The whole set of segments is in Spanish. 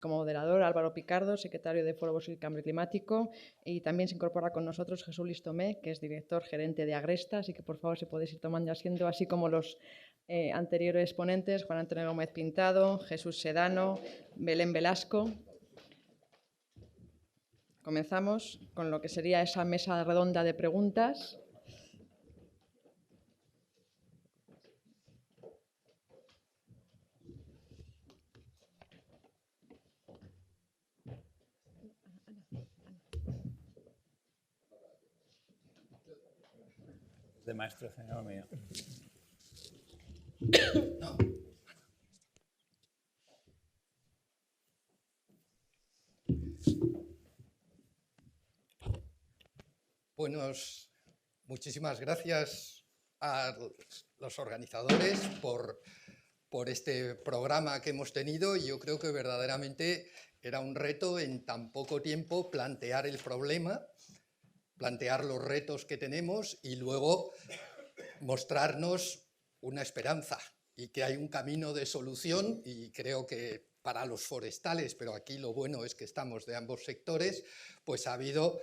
Como moderador, Álvaro Picardo, secretario de Foro Bosque y Cambio Climático, y también se incorpora con nosotros Jesús Listomé, que es director gerente de Agresta, así que por favor si podéis ir tomando asiento, así como los anteriores ponentes, Juan Antonio Gómez Pintado, Jesús Sedano, Belén Velasco. Comenzamos con lo que sería esa mesa redonda de preguntas. De maestro, señor mío. Buenos, muchísimas gracias a los organizadores por este programa que hemos tenido. Yo creo que verdaderamente era un reto en tan poco tiempo plantear el problema, plantear los retos que tenemos y luego mostrarnos una esperanza y que hay un camino de solución, y creo que para los forestales, pero aquí lo bueno es que estamos de ambos sectores, pues ha habido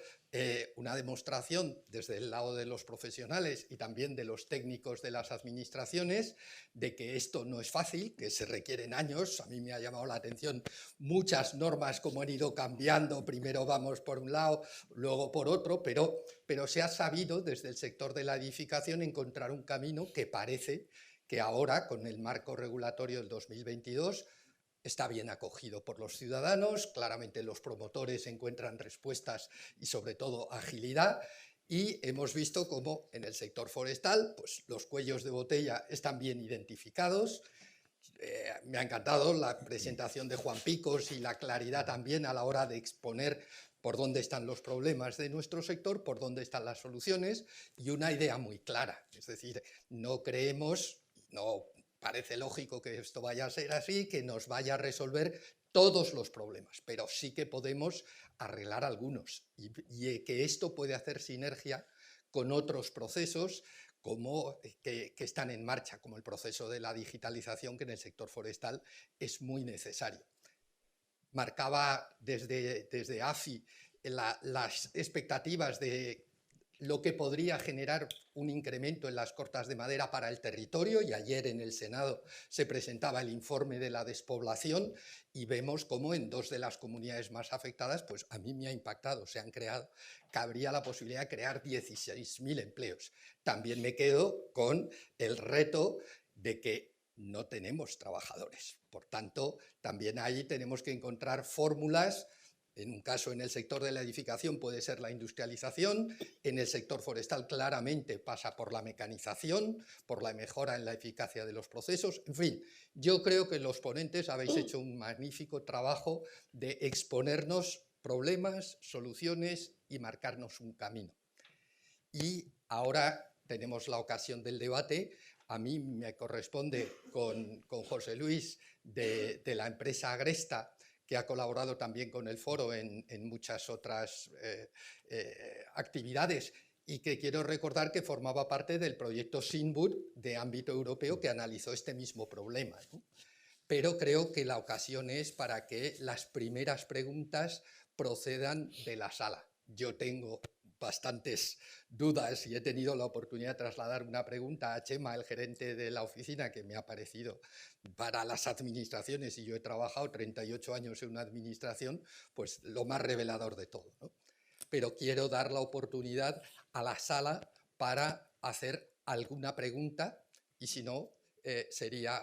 una demostración desde el lado de los profesionales y también de los técnicos de las administraciones de que esto no es fácil, que se requieren años. A mí me ha llamado la atención muchas normas como han ido cambiando, primero vamos por un lado, luego por otro, pero se ha sabido desde el sector de la edificación encontrar un camino que parece que ahora, con el marco regulatorio del 2022, está bien acogido por los ciudadanos. Claramente los promotores encuentran respuestas y sobre todo agilidad, y hemos visto cómo en el sector forestal pues, los cuellos de botella están bien identificados. Me ha encantado la presentación de Juan Picos y la claridad también a la hora de exponer por dónde están los problemas de nuestro sector, por dónde están las soluciones, y una idea muy clara. Es decir, no creemos, no parece lógico que esto vaya a ser así, que nos vaya a resolver todos los problemas, pero sí que podemos arreglar algunos, y que esto puede hacer sinergia con otros procesos como que están en marcha, como el proceso de la digitalización, que en el sector forestal es muy necesario. Marcaba desde AFI las expectativas de lo que podría generar un incremento en las cortas de madera para el territorio, y ayer en el Senado se presentaba el informe de la despoblación y vemos cómo en dos de las comunidades más afectadas, pues a mí me ha impactado, se han creado, cabría la posibilidad de crear 16.000 empleos. También me quedo con el reto de que no tenemos trabajadores, por tanto también ahí tenemos que encontrar fórmulas. En un caso, en el sector de la edificación puede ser la industrialización, en el sector forestal claramente pasa por la mecanización, por la mejora en la eficacia de los procesos. En fin, yo creo que los ponentes habéis hecho un magnífico trabajo de exponernos problemas, soluciones y marcarnos un camino. Y ahora tenemos la ocasión del debate. A mí me corresponde con José Luis de la empresa Agresta, que ha colaborado también con el foro en muchas otras actividades, y que quiero recordar que formaba parte del proyecto Sinbur de ámbito europeo que analizó este mismo problema, ¿no? Pero creo que la ocasión es para que las primeras preguntas procedan de la sala. Yo tengo bastantes dudas y he tenido la oportunidad de trasladar una pregunta a Chema, el gerente de la oficina, que me ha parecido para las administraciones, y yo he trabajado 38 años en una administración, pues lo más revelador de todo, ¿no? Pero quiero dar la oportunidad a la sala para hacer alguna pregunta, y si no, sería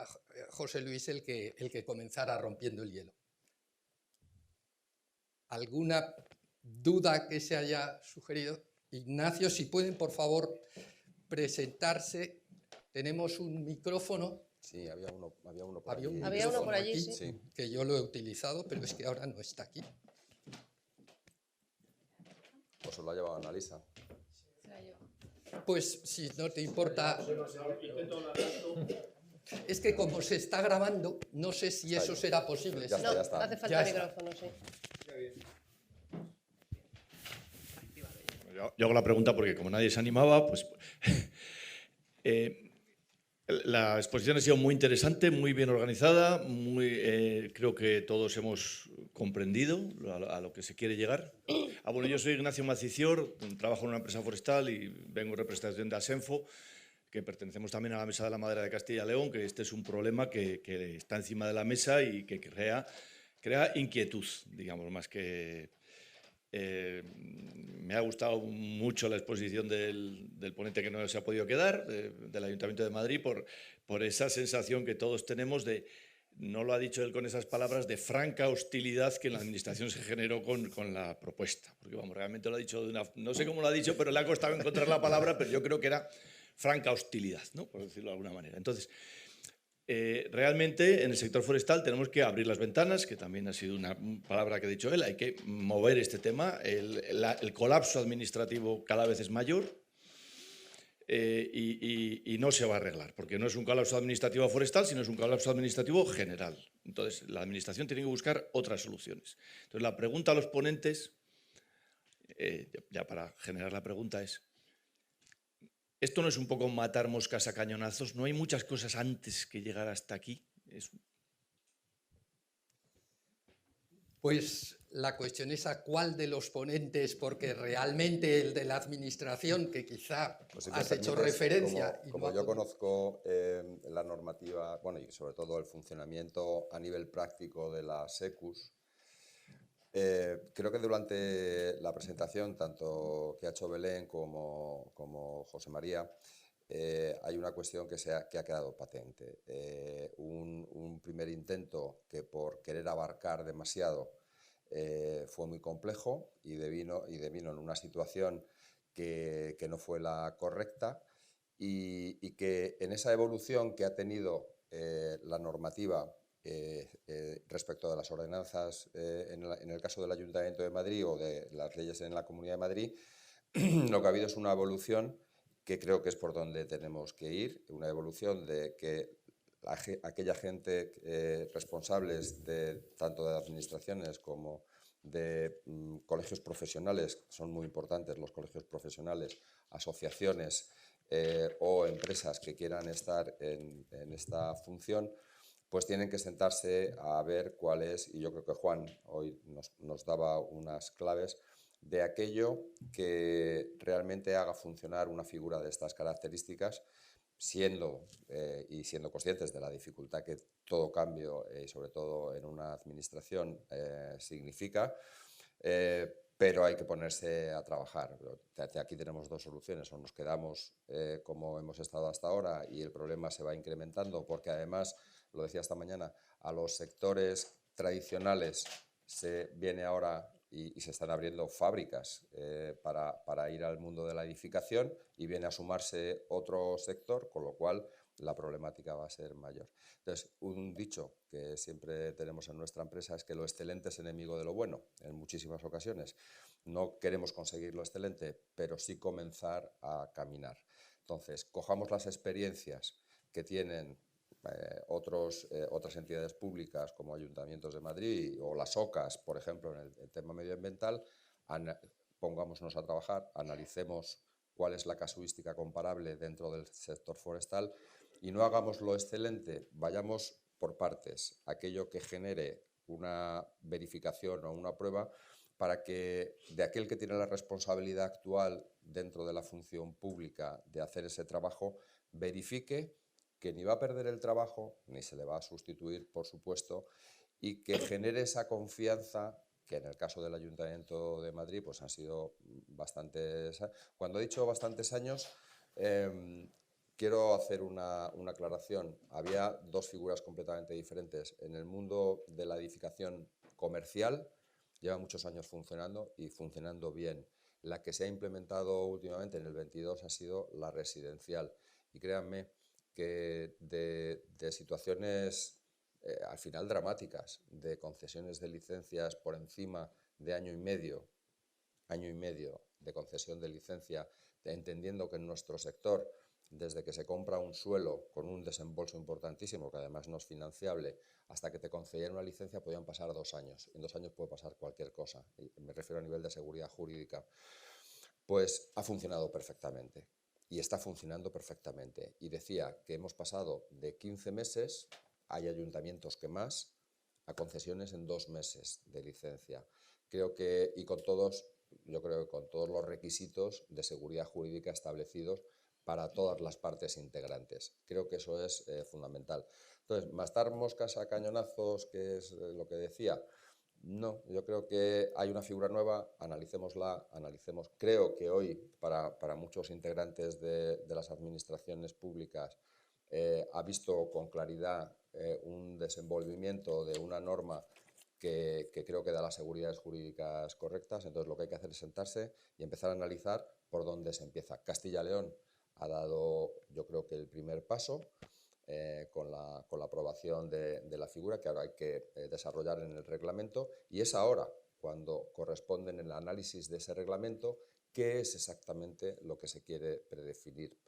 José Luis el que comenzara rompiendo el hielo. ¿Alguna duda que se haya sugerido? Ignacio, si pueden, por favor, presentarse. Tenemos un micrófono. Sí, había uno por Había allí. un Había uno por micrófono allí, aquí, sí. que yo lo he utilizado, pero es que ahora no está aquí. Pues se lo ha llevado Annalisa. Pues si no te importa. Es que como se está grabando, no sé si eso será posible. Ya está, No, ya está. hace falta Ya el está. micrófono, sí. Yo hago la pregunta porque como nadie se animaba, pues La exposición ha sido muy interesante, muy bien organizada, creo que todos hemos comprendido a lo que se quiere llegar. Bueno, yo soy Ignacio Macicior, trabajo en una empresa forestal y vengo en representación de Asenfo, que pertenecemos también a la Mesa de la Madera de Castilla y León, que este es un problema que está encima de la mesa y que crea inquietud, digamos, más que... me ha gustado mucho la exposición del ponente que no se ha podido quedar, del Ayuntamiento de Madrid, por esa sensación que todos tenemos de, no lo ha dicho él con esas palabras, de franca hostilidad que en la Administración se generó con la propuesta. Porque vamos, realmente lo ha dicho de una... No sé cómo lo ha dicho, pero le ha costado encontrar la palabra, pero yo creo que era franca hostilidad, ¿no? Por decirlo de alguna manera. Entonces, realmente en el sector forestal tenemos que abrir las ventanas, que también ha sido una palabra que ha dicho él, hay que mover este tema. El colapso administrativo cada vez es mayor y no se va a arreglar, porque no es un colapso administrativo forestal, sino es un colapso administrativo general. Entonces, la Administración tiene que buscar otras soluciones. Entonces, la pregunta a los ponentes, ya para generar la pregunta, es: ¿esto no es un poco matar moscas a cañonazos? ¿No hay muchas cosas antes que llegar hasta aquí? Pues la cuestión es a cuál de los ponentes, porque realmente el de la Administración, que quizá Pues si me has hecho permites, referencia... como yo conozco la normativa, bueno, y sobre todo el funcionamiento a nivel práctico de la SECUS, creo que durante la presentación, tanto que ha hecho Belén como José María, hay una cuestión que ha quedado patente. Un primer intento que, por querer abarcar demasiado, fue muy complejo y devino en una situación que no fue la correcta, y que en esa evolución que ha tenido la normativa respecto de las ordenanzas en el caso del Ayuntamiento de Madrid o de las leyes en la Comunidad de Madrid, lo que ha habido es una evolución que creo que es por donde tenemos que ir, una evolución de que aquella gente responsables tanto de administraciones como de colegios profesionales, son muy importantes los colegios profesionales, asociaciones o empresas que quieran estar en esta función, pues tienen que sentarse a ver cuál es, y yo creo que Juan hoy nos daba unas claves, de aquello que realmente haga funcionar una figura de estas características, siendo conscientes de la dificultad que todo cambio, sobre todo en una administración, significa, pero hay que ponerse a trabajar. Aquí tenemos dos soluciones: o nos quedamos como hemos estado hasta ahora y el problema se va incrementando, porque además, lo decía esta mañana, a los sectores tradicionales se viene ahora y se están abriendo fábricas para ir al mundo de la edificación, y viene a sumarse otro sector, con lo cual la problemática va a ser mayor. Entonces, un dicho que siempre tenemos en nuestra empresa es que lo excelente es enemigo de lo bueno, en muchísimas ocasiones. No queremos conseguir lo excelente, pero sí comenzar a caminar. Entonces, cojamos las experiencias que tienen otras entidades públicas como Ayuntamientos de Madrid o las OCAs, por ejemplo, en el tema medioambiental, pongámonos a trabajar, analicemos cuál es la casuística comparable dentro del sector forestal y no hagamos lo excelente, vayamos por partes, aquello que genere una verificación o una prueba para que de aquel que tiene la responsabilidad actual dentro de la función pública de hacer ese trabajo, verifique que ni va a perder el trabajo, ni se le va a sustituir, por supuesto, y que genere esa confianza que en el caso del Ayuntamiento de Madrid pues han sido bastantes. Cuando he dicho bastantes años, quiero hacer una aclaración. Había dos figuras completamente diferentes. En el mundo de la edificación comercial lleva muchos años funcionando y funcionando bien. La que se ha implementado últimamente en el 22 ha sido la residencial. Y créanme que de situaciones al final dramáticas, de concesiones de licencias por encima de año y medio de concesión de licencia, entendiendo que en nuestro sector, desde que se compra un suelo con un desembolso importantísimo, que además no es financiable, hasta que te concedían una licencia podían pasar 2 años. En 2 años puede pasar cualquier cosa, y me refiero a nivel de seguridad jurídica. Pues ha funcionado perfectamente. y está funcionando perfectamente. Y decía que hemos pasado de 15 meses, hay ayuntamientos que más, a concesiones en 2 meses de licencia. Creo que, y con todos, yo creo que con todos los requisitos de seguridad jurídica establecidos para todas las partes integrantes. Creo que eso es fundamental. Entonces, mastar moscas a cañonazos, que es lo que decía, no, yo creo que hay una figura nueva, analicémosla, analicemos. Creo que hoy, para muchos integrantes de las administraciones públicas, ha visto con claridad un desenvolvimiento de una norma que creo que da las seguridades jurídicas correctas. Entonces, lo que hay que hacer es sentarse y empezar a analizar por dónde se empieza. Castilla y León ha dado, yo creo que el primer paso. Con la aprobación de la figura que ahora hay que desarrollar en el reglamento, y es ahora cuando corresponde en el análisis de ese reglamento qué es exactamente lo que se quiere predefinir.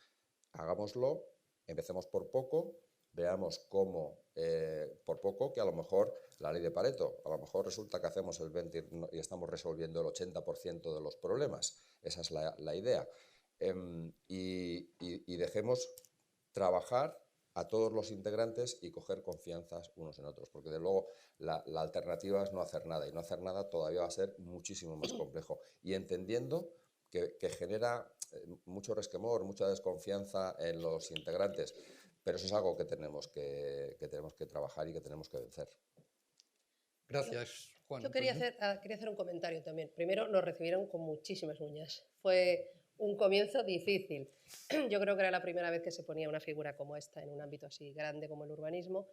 Hagámoslo, empecemos por poco, veamos cómo, por poco, que a lo mejor la ley de Pareto, a lo mejor resulta que hacemos el 20% y estamos resolviendo el 80% de los problemas. Esa es la idea. Y dejemos trabajar a todos los integrantes y coger confianzas unos en otros, porque de luego la alternativa es no hacer nada, y no hacer nada todavía va a ser muchísimo más complejo, y entendiendo que genera mucho resquemor, mucha desconfianza en los integrantes, pero eso es algo que tenemos que trabajar y que tenemos que vencer. Gracias, Juan Yo quería Antonio. hacer un comentario también. Primero, nos recibieron con muchísimas uñas. Fue un comienzo difícil. Yo creo que era la primera vez que se ponía una figura como esta en un ámbito así grande como el urbanismo.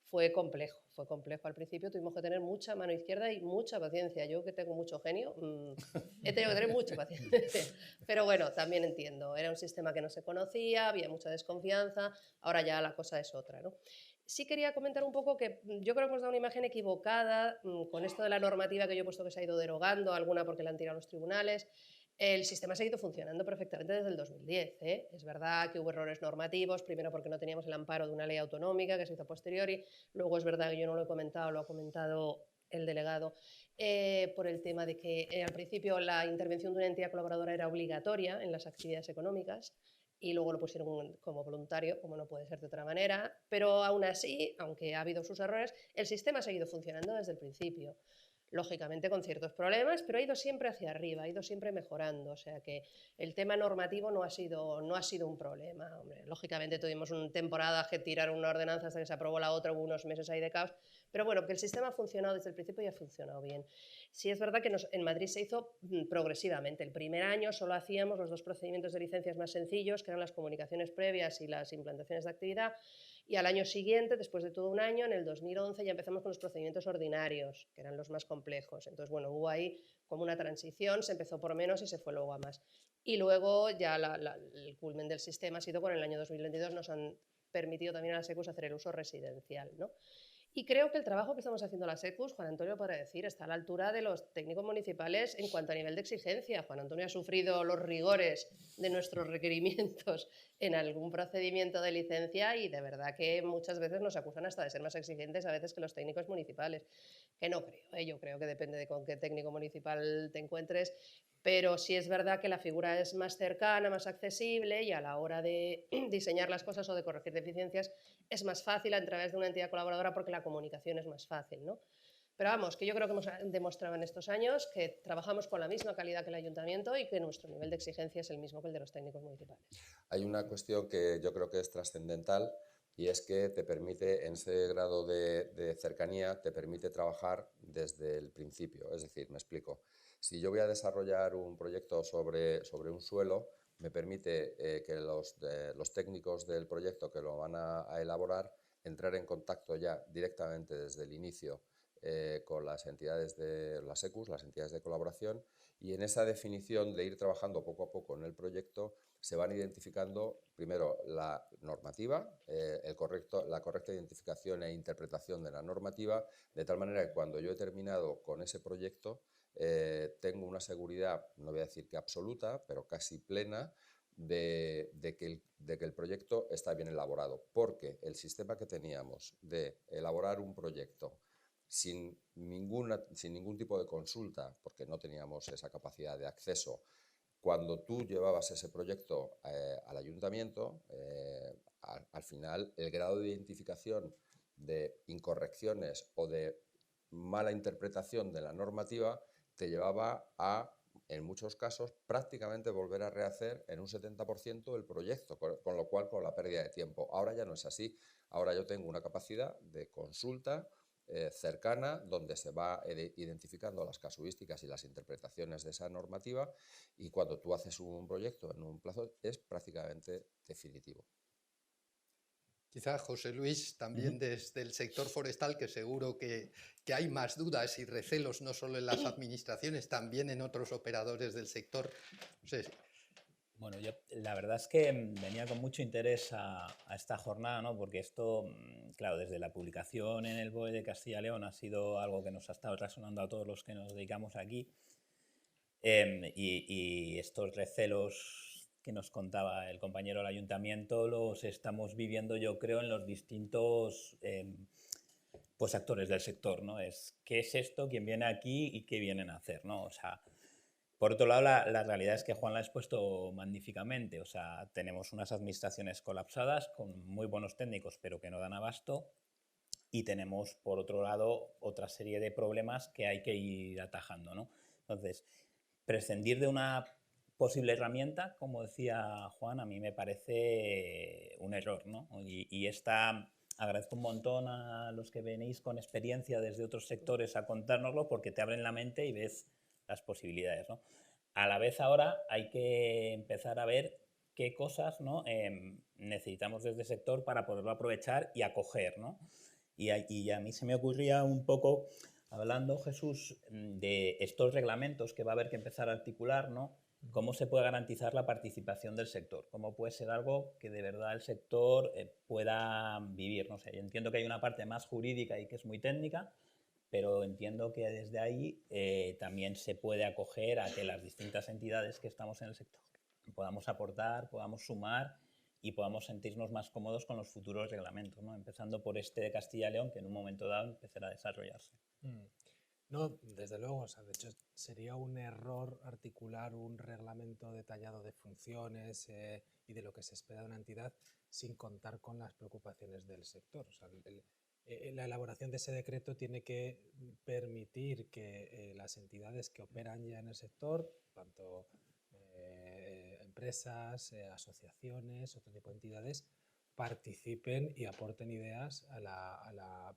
Fue complejo al principio. Tuvimos que tener mucha mano izquierda y mucha paciencia. Yo, que tengo mucho genio, he tenido que tener mucha paciencia. Pero bueno, también entiendo. Era un sistema que no se conocía, había mucha desconfianza. Ahora ya la cosa es otra, ¿no? Sí quería comentar un poco que yo creo que hemos dado una imagen equivocada con esto de la normativa que yo he puesto que se ha ido derogando, alguna porque la han tirado los tribunales. El sistema ha seguido funcionando perfectamente desde el 2010. Es verdad que hubo errores normativos, primero porque no teníamos el amparo de una ley autonómica que se hizo a posteriori, luego es verdad que yo no lo he comentado, lo ha comentado el delegado, por el tema de que al principio la intervención de una entidad colaboradora era obligatoria en las actividades económicas, y luego lo pusieron como voluntario, como no puede ser de otra manera, pero aún así, aunque ha habido sus errores, el sistema ha seguido funcionando desde el principio, lógicamente con ciertos problemas, pero ha ido siempre hacia arriba, ha ido siempre mejorando, o sea que el tema normativo no ha sido un problema. Hombre, lógicamente tuvimos una temporada que tiraron una ordenanza hasta que se aprobó la otra, hubo unos meses ahí de caos, pero bueno, que el sistema ha funcionado desde el principio y ha funcionado bien. Sí es verdad que en Madrid se hizo progresivamente. El primer año solo hacíamos los 2 procedimientos de licencias más sencillos, que eran las comunicaciones previas y las implantaciones de actividad, y al año siguiente, después de todo un año, en el 2011, ya empezamos con los procedimientos ordinarios, que eran los más complejos. Entonces, bueno, hubo ahí como una transición, se empezó por menos y se fue luego a más. Y luego ya el culmen del sistema ha sido con el año 2022, nos han permitido también a las ECUs hacer el uso residencial, ¿no? Y creo que el trabajo que estamos haciendo las ECUs, Juan Antonio podrá decir, está a la altura de los técnicos municipales en cuanto a nivel de exigencia. Juan Antonio ha sufrido los rigores de nuestros requerimientos en algún procedimiento de licencia y de verdad que muchas veces nos acusan hasta de ser más exigentes a veces que los técnicos municipales. Que no creo, yo creo que depende de con qué técnico municipal te encuentres, pero sí es verdad que la figura es más cercana, más accesible, y a la hora de diseñar las cosas o de corregir deficiencias es más fácil a través de una entidad colaboradora porque la comunicación es más fácil, ¿no? Pero vamos, que yo creo que hemos demostrado en estos años que trabajamos con la misma calidad que el ayuntamiento y que nuestro nivel de exigencia es el mismo que el de los técnicos municipales. Hay una cuestión que yo creo que es trascendental, y es que te permite, en ese grado de cercanía, te permite trabajar desde el principio. Es decir, me explico. Si yo voy a desarrollar un proyecto sobre un suelo, me permite que los técnicos del proyecto que lo van a elaborar entrar en contacto ya directamente desde el inicio con las entidades de las ECUs, las entidades de colaboración, y en esa definición de ir trabajando poco a poco en el proyecto se van identificando primero la normativa, la correcta identificación e interpretación de la normativa, de tal manera que cuando yo he terminado con ese proyecto tengo una seguridad, no voy a decir que absoluta, pero casi plena, de que el proyecto está bien elaborado, porque el sistema que teníamos de elaborar un proyecto sin ningún tipo de consulta, porque no teníamos esa capacidad de acceso, cuando tú llevabas ese proyecto al ayuntamiento, al final el grado de identificación de incorrecciones o de mala interpretación de la normativa te llevaba a, en muchos casos, prácticamente volver a rehacer en un 70% el proyecto, con lo cual con la pérdida de tiempo. Ahora ya no es así. Ahora yo tengo una capacidad de consulta cercana, donde se va identificando las casuísticas y las interpretaciones de esa normativa, y cuando tú haces un proyecto en un plazo es prácticamente definitivo. Quizá, José Luis, también desde el sector forestal, que seguro que hay más dudas y recelos, no solo en las administraciones, también en otros operadores del sector. No sé. Bueno, yo la verdad es que venía con mucho interés a esta jornada, ¿no? Porque esto, claro, desde la publicación en el BOE de Castilla y León ha sido algo que nos ha estado resonando a todos los que nos dedicamos aquí, y estos recelos que nos contaba el compañero del ayuntamiento los estamos viviendo, yo creo, en los distintos pues actores del sector, ¿no? ¿Qué es esto? ¿Quién viene aquí? ¿Y qué vienen a hacer? ¿No? O sea, por otro lado, la realidad es que Juan la ha expuesto magníficamente. O sea, tenemos unas administraciones colapsadas con muy buenos técnicos, pero que no dan abasto. Y tenemos, por otro lado, otra serie de problemas que hay que ir atajando, ¿no? Entonces, prescindir de una posible herramienta, como decía Juan, a mí me parece un error, ¿no? Y agradezco un montón a los que venís con experiencia desde otros sectores a contárnoslo, porque te abren la mente y ves las posibilidades, ¿no? A la vez ahora hay que empezar a ver qué cosas, ¿no? Necesitamos desde el sector para poderlo aprovechar y acoger, ¿no? Y a mí se me ocurría un poco, hablando, Jesús, de estos reglamentos que va a haber que empezar a articular, ¿no? ¿Cómo se puede garantizar la participación del sector? ¿Cómo puede ser algo que de verdad el sector pueda vivir? No sé, yo entiendo que hay una parte más jurídica y que es muy técnica, pero entiendo que desde ahí también se puede acoger a que las distintas entidades que estamos en el sector podamos aportar, podamos sumar y podamos sentirnos más cómodos con los futuros reglamentos, ¿no? Empezando por este de Castilla y León, que en un momento dado empezará a desarrollarse. No, desde luego, o sea, de hecho sería un error articular un reglamento detallado de funciones y de lo que se espera de una entidad sin contar con las preocupaciones del sector. O sea, la elaboración de ese decreto tiene que permitir que las entidades que operan ya en el sector, tanto empresas, asociaciones, otro tipo de entidades, participen y aporten ideas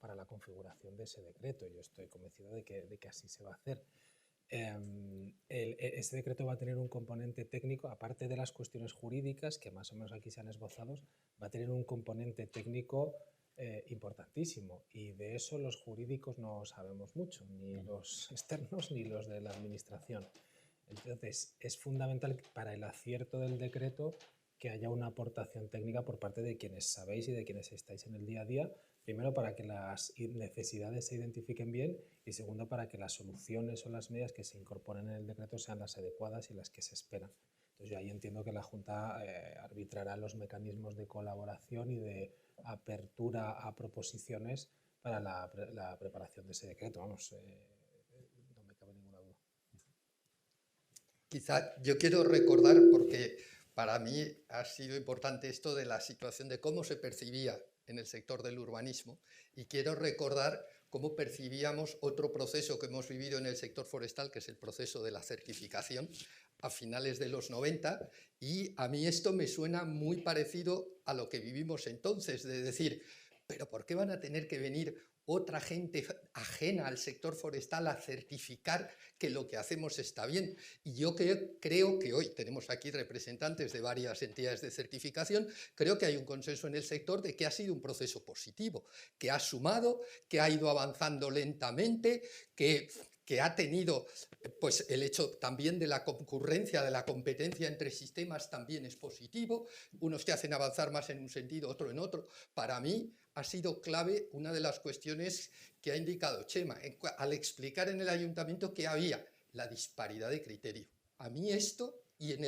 para la configuración de ese decreto. Yo estoy convencido de que así se va a hacer. Este decreto va a tener un componente técnico, aparte de las cuestiones jurídicas, que más o menos aquí se han esbozado, va a tener un componente técnico importantísimo, y de eso los jurídicos no sabemos mucho, ni los externos ni los de la administración. Entonces, es fundamental para el acierto del decreto que haya una aportación técnica por parte de quienes sabéis y de quienes estáis en el día a día, primero para que las necesidades se identifiquen bien y segundo para que las soluciones o las medidas que se incorporen en el decreto sean las adecuadas y las que se esperan. Entonces yo ahí entiendo que la Junta arbitrará los mecanismos de colaboración y de apertura a proposiciones para la preparación de ese decreto. Vamos, no me cabe ninguna duda. Quizá yo quiero recordar, porque para mí ha sido importante esto de la situación de cómo se percibía en el sector del urbanismo, y quiero recordar cómo percibíamos otro proceso que hemos vivido en el sector forestal, que es el proceso de la certificación a finales de los 90, y a mí esto me suena muy parecido a lo que vivimos entonces, de decir, pero ¿por qué van a tener que venir otra gente ajena al sector forestal a certificar que lo que hacemos está bien? Y yo creo que hoy tenemos aquí representantes de varias entidades de certificación. Creo que hay un consenso en el sector de que ha sido un proceso positivo, que ha sumado, que ha ido avanzando lentamente, que ha tenido, pues el hecho también de la concurrencia, de la competencia entre sistemas también es positivo, unos te hacen avanzar más en un sentido, otro en otro. Para mí ha sido clave una de las cuestiones que ha indicado Chema, al explicar en el ayuntamiento que había la disparidad de criterio. A mí esto, y en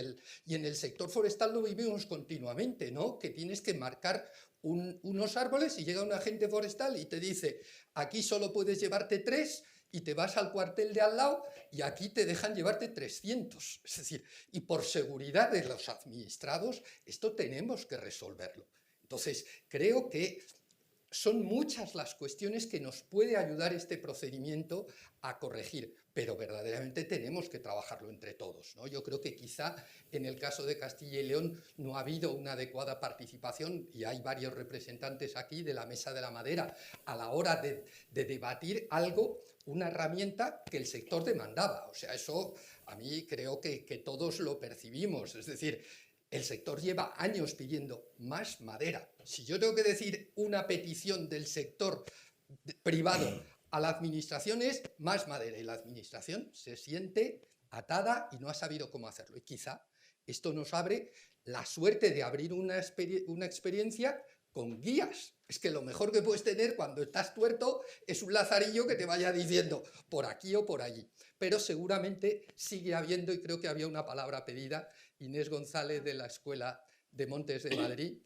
el sector forestal lo vivimos continuamente, ¿no? Que tienes que marcar unos árboles y llega un agente forestal y te dice, aquí solo puedes llevarte 3, y te vas al cuartel de al lado y aquí te dejan llevarte 300. Es decir, y por seguridad de los administrados, esto tenemos que resolverlo. Entonces, creo que son muchas las cuestiones que nos puede ayudar este procedimiento a corregir, pero verdaderamente tenemos que trabajarlo entre todos, ¿no? Yo creo que quizá en el caso de Castilla y León no ha habido una adecuada participación, y hay varios representantes aquí de la Mesa de la Madera, a la hora de debatir algo, una herramienta que el sector demandaba. O sea, eso a mí creo que todos lo percibimos, es decir, el sector lleva años pidiendo más madera. Si yo tengo que decir una petición del sector privado a la administración es más madera, y la administración se siente atada y no ha sabido cómo hacerlo. Y quizá esto nos abre la suerte de abrir una experiencia con guías. Es que lo mejor que puedes tener cuando estás tuerto es un lazarillo que te vaya diciendo por aquí o por allí. Pero seguramente sigue habiendo, y creo que había una palabra pedida, Inés González de la Escuela de Montes de Madrid.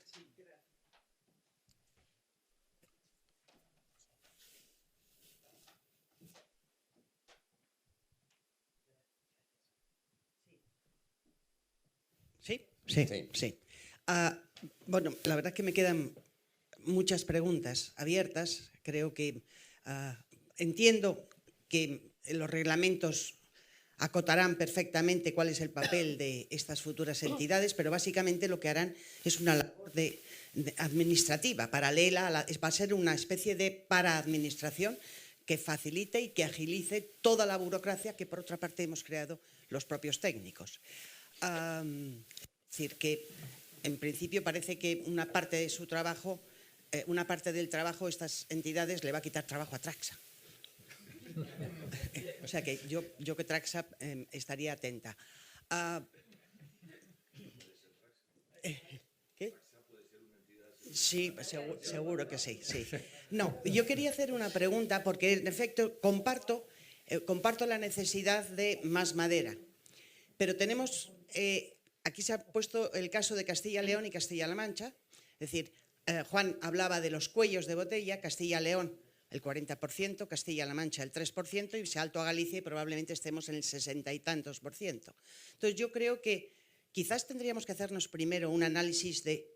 ¿Sí? Sí. Bueno, la verdad es que me quedan muchas preguntas abiertas. Creo que entiendo que los reglamentos acotarán perfectamente cuál es el papel de estas futuras entidades, pero básicamente lo que harán es una labor administrativa paralela, va a ser una especie de paraadministración que facilite y que agilice toda la burocracia que por otra parte hemos creado los propios técnicos. Es decir, que en principio parece que una parte de su trabajo, una parte del trabajo, estas entidades le va a quitar trabajo a Traxa. O sea que yo que Traxa estaría atenta. ¿Qué? Sí, seguro que sí. No, yo quería hacer una pregunta porque en efecto comparto la necesidad de más madera, pero tenemos, aquí se ha puesto el caso de Castilla y León y Castilla-La Mancha, es decir, Juan hablaba de los cuellos de botella, Castilla y León el 40%, Castilla-La Mancha el 3% y salto a Galicia y probablemente estemos en el 60 y tantos %. Entonces yo creo que quizás tendríamos que hacernos primero un análisis de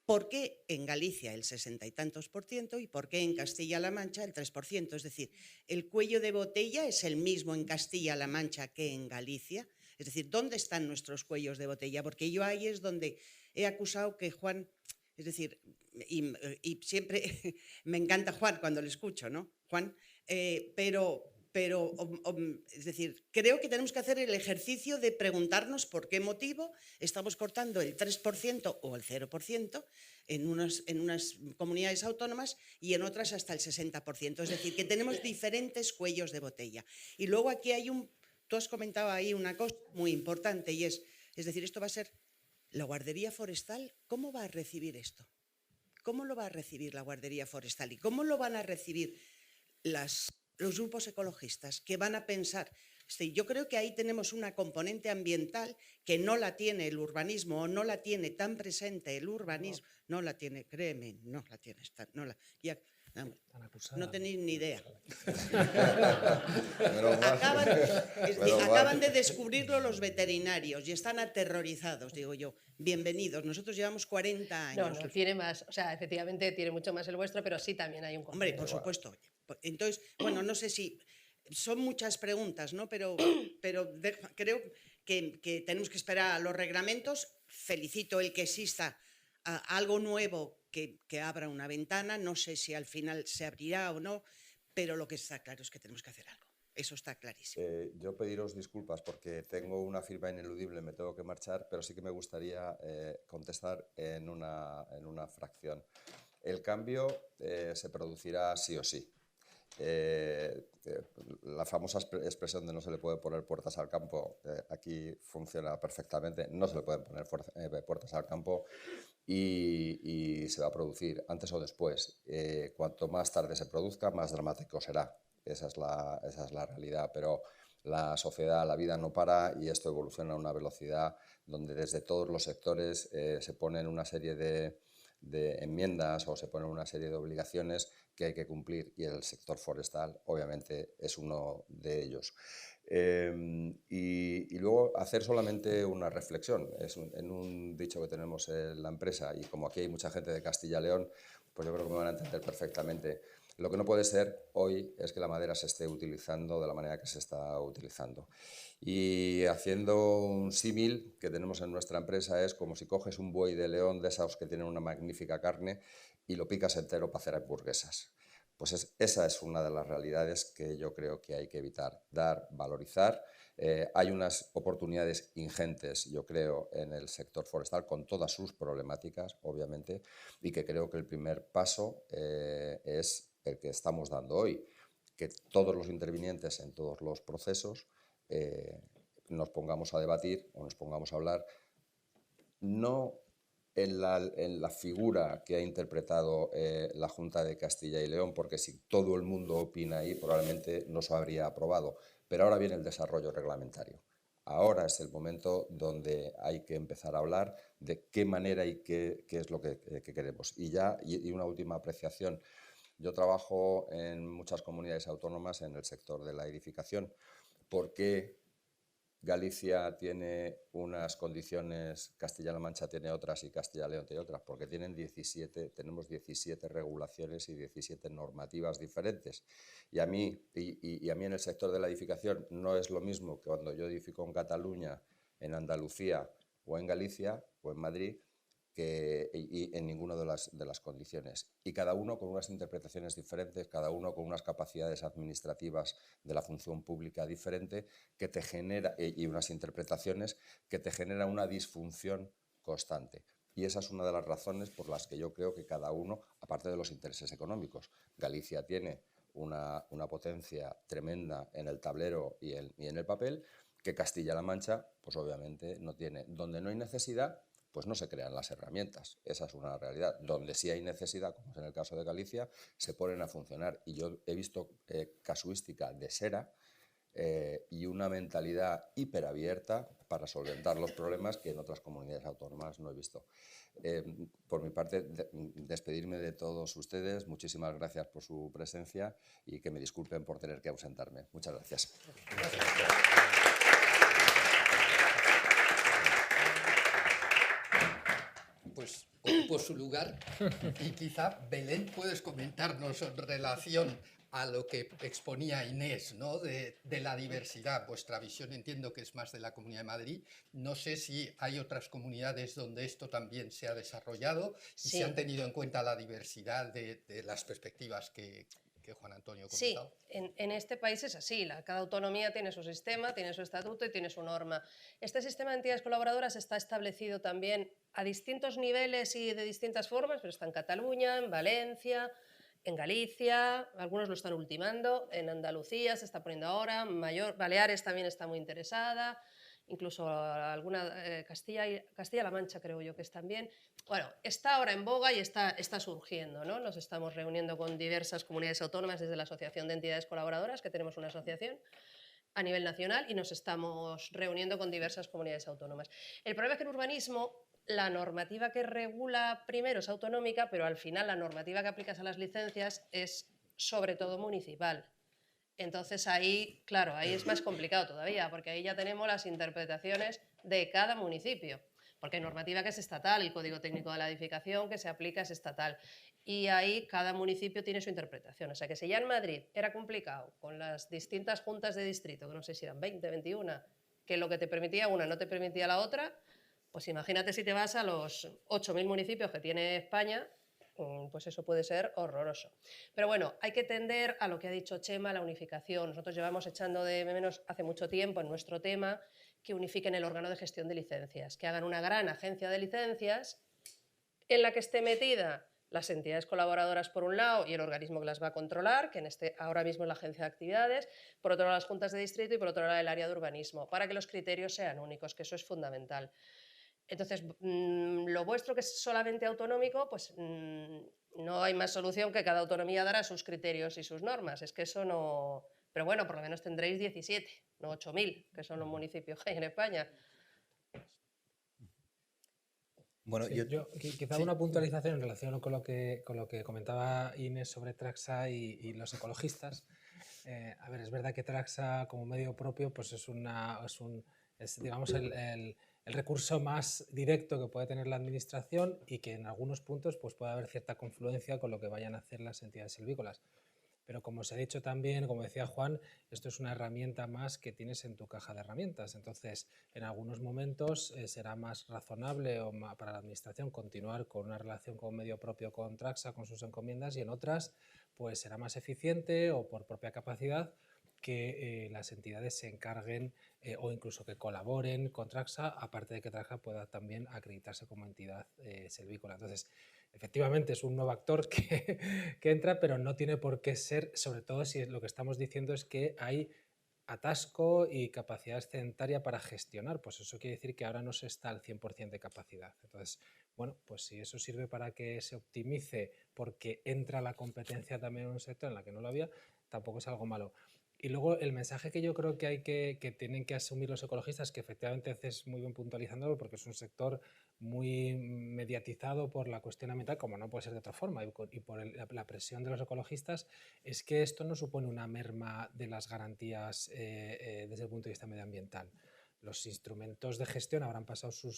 por qué en Galicia el 60 y tantos % y por qué en Castilla-La Mancha el 3%. Es decir, ¿el cuello de botella es el mismo en Castilla-La Mancha que en Galicia? Es decir, ¿dónde están nuestros cuellos de botella? Porque yo ahí es donde he acusado que Juan, es decir, y siempre me encanta Juan cuando le escucho, ¿no? Juan, pero es decir, creo que tenemos que hacer el ejercicio de preguntarnos por qué motivo estamos cortando el 3% o el 0% en unas comunidades autónomas y en otras hasta el 60%. Es decir, que tenemos diferentes cuellos de botella. Y luego aquí hay tú has comentado ahí una cosa muy importante y es decir, esto va a ser la guardería forestal. ¿Cómo va a recibir esto? ¿Cómo lo va a recibir la guardería forestal? ¿Y cómo lo van a recibir los grupos ecologistas que van a pensar? Yo creo que ahí tenemos una componente ambiental que no la tiene el urbanismo o no la tiene tan presente el urbanismo. No la tiene, créeme, no la tiene. No tenéis ni idea. Acaban de descubrirlo los veterinarios y están aterrorizados, digo yo. Bienvenidos, nosotros llevamos 40 años. No, tiene más, o sea, efectivamente tiene mucho más el vuestro, pero sí también hay un componente. Hombre, por supuesto. Entonces, bueno, no sé si son muchas preguntas, ¿no? Pero creo que tenemos que esperar a los reglamentos. Felicito el que exista algo nuevo que abra una ventana. No sé si al final se abrirá o no, pero lo que está claro es que tenemos que hacer algo. Eso está clarísimo. Yo pediros disculpas porque tengo una firma ineludible, me tengo que marchar, pero sí que me gustaría contestar en una fracción. El cambio se producirá sí o sí. La famosa expresión de no se le puede poner puertas al campo, aquí funciona perfectamente, no se le pueden poner puertas al campo y se va a producir antes o después. Cuanto más tarde se produzca, más dramático será. Esa es la realidad, pero la sociedad, la vida no para y esto evoluciona a una velocidad donde desde todos los sectores se ponen una serie de enmiendas o se ponen una serie de obligaciones que hay que cumplir y el sector forestal obviamente es uno de ellos. Y luego hacer solamente una reflexión. En un dicho que tenemos en la empresa, y como aquí hay mucha gente de Castilla y León, pues yo creo que me van a entender perfectamente. Lo que no puede ser hoy es que la madera se esté utilizando de la manera que se está utilizando. Y haciendo un símil que tenemos en nuestra empresa, es como si coges un buey de León de esos que tienen una magnífica carne y lo picas entero para hacer hamburguesas. Pues esa es una de las realidades que yo creo que hay que evitar, dar, valorizar. Hay unas oportunidades ingentes, yo creo, en el sector forestal, con todas sus problemáticas, obviamente, y que creo que el primer paso es el que estamos dando hoy, que todos los intervinientes en todos los procesos nos pongamos a debatir o nos pongamos a hablar, no en la figura que ha interpretado la Junta de Castilla y León, porque si todo el mundo opina ahí, probablemente no se habría aprobado. Pero ahora viene el desarrollo reglamentario. Ahora es el momento donde hay que empezar a hablar de qué manera y qué es lo que queremos. Y una última apreciación. Yo trabajo en muchas comunidades autónomas en el sector de la edificación. ¿Por qué Galicia tiene unas condiciones, Castilla-La Mancha tiene otras y Castilla y León tiene otras? Porque tenemos 17 regulaciones y 17 normativas diferentes. Y a mí en el sector de la edificación no es lo mismo que cuando yo edifico en Cataluña, en Andalucía o en Galicia o en Madrid, y en ninguna de las condiciones. Y cada uno con unas interpretaciones diferentes, cada uno con unas capacidades administrativas de la función pública diferente, que te genera, y unas interpretaciones que te generan una disfunción constante. Y esa es una de las razones por las que yo creo que cada uno, aparte de los intereses económicos, Galicia tiene una potencia tremenda en el tablero y en el papel, que Castilla-La Mancha, pues obviamente no tiene. Donde no hay necesidad, pues no se crean las herramientas. Esa es una realidad. Donde sí hay necesidad, como es en el caso de Galicia, se ponen a funcionar. Y yo he visto casuística de Sera y una mentalidad hiperabierta para solventar los problemas que en otras comunidades autónomas no he visto. Por mi parte, despedirme de todos ustedes. Muchísimas gracias por su presencia y que me disculpen por tener que ausentarme. Muchas gracias. Gracias. Pues ocupo su lugar y quizá, Belén, puedes comentarnos en relación a lo que exponía Inés, ¿no? de la diversidad. Vuestra visión entiendo que es más de la Comunidad de Madrid. No sé si hay otras comunidades donde esto también se ha desarrollado y Sí. si han tenido en cuenta la diversidad de las perspectivas que Juan Antonio comentaba. Sí, en este país es así. Cada autonomía tiene su sistema, tiene su estatuto y tiene su norma. Este sistema de entidades colaboradoras está establecido también a distintos niveles y de distintas formas, pero está en Cataluña, en Valencia, en Galicia, algunos lo están ultimando, en Andalucía se está poniendo ahora, Baleares también está muy interesada, incluso alguna Castilla-La Mancha creo yo que es también. Bueno, está ahora en boga y está surgiendo, ¿no? Nos estamos reuniendo con diversas comunidades autónomas desde la Asociación de Entidades Colaboradoras, que tenemos una asociación a nivel nacional, y nos estamos reuniendo con diversas comunidades autónomas. El problema es que en urbanismo la normativa que regula primero es autonómica, pero al final la normativa que aplicas a las licencias es sobre todo municipal. Entonces ahí, claro, ahí es más complicado todavía, porque ahí ya tenemos las interpretaciones de cada municipio, porque hay normativa que es estatal, el Código Técnico de la Edificación que se aplica es estatal, y ahí cada municipio tiene su interpretación. O sea que si ya en Madrid era complicado, con las distintas juntas de distrito, que no sé si eran 20, 21, que lo que te permitía una no te permitía la otra, pues imagínate si te vas a los 8.000 municipios que tiene España, pues eso puede ser horroroso. Pero bueno, hay que tender a lo que ha dicho Chema, la unificación. Nosotros llevamos echando de menos hace mucho tiempo en nuestro tema que unifiquen el órgano de gestión de licencias, que hagan una gran agencia de licencias en la que esté metida las entidades colaboradoras por un lado y el organismo que las va a controlar, que ahora mismo es la agencia de actividades, por otro lado las juntas de distrito y por otro lado el área de urbanismo, para que los criterios sean únicos, que eso es fundamental. Entonces, lo vuestro que es solamente autonómico, pues no hay más solución que cada autonomía dará sus criterios y sus normas. Es que eso no... Pero bueno, por lo menos tendréis 17, no 8.000, que son los municipios que hay en España. Bueno, Sí, quizá una puntualización en relación con lo que comentaba Inés sobre Traxa y los ecologistas. A ver, es verdad que Traxa como medio propio pues es digamos, el recurso más directo que puede tener la administración y que en algunos puntos pues, puede haber cierta confluencia con lo que vayan a hacer las entidades silvícolas. Pero como se ha dicho también, como decía Juan, esto es una herramienta más que tienes en tu caja de herramientas. Entonces, en algunos momentos será más razonable para la administración continuar con una relación con medio propio con Traxa, con sus encomiendas, y en otras pues será más eficiente o por propia capacidad que las entidades se encarguen o incluso que colaboren con Traxa, aparte de que Traxa pueda también acreditarse como entidad silvícola. Entonces, efectivamente es un nuevo actor que entra, pero no tiene por qué ser, sobre todo si lo que estamos diciendo es que hay atasco y capacidad excedentaria para gestionar, pues eso quiere decir que ahora no se está al 100% de capacidad. Entonces, bueno, pues si eso sirve para que se optimice porque entra la competencia también en un sector en la que no lo había, tampoco es algo malo. Y luego el mensaje que yo creo que que tienen que asumir los ecologistas, que efectivamente haces muy bien puntualizándolo, porque es un sector muy mediatizado por la cuestión ambiental, como no puede ser de otra forma, y por la presión de los ecologistas, es que esto no supone una merma de las garantías desde el punto de vista medioambiental. Los instrumentos de gestión habrán pasado su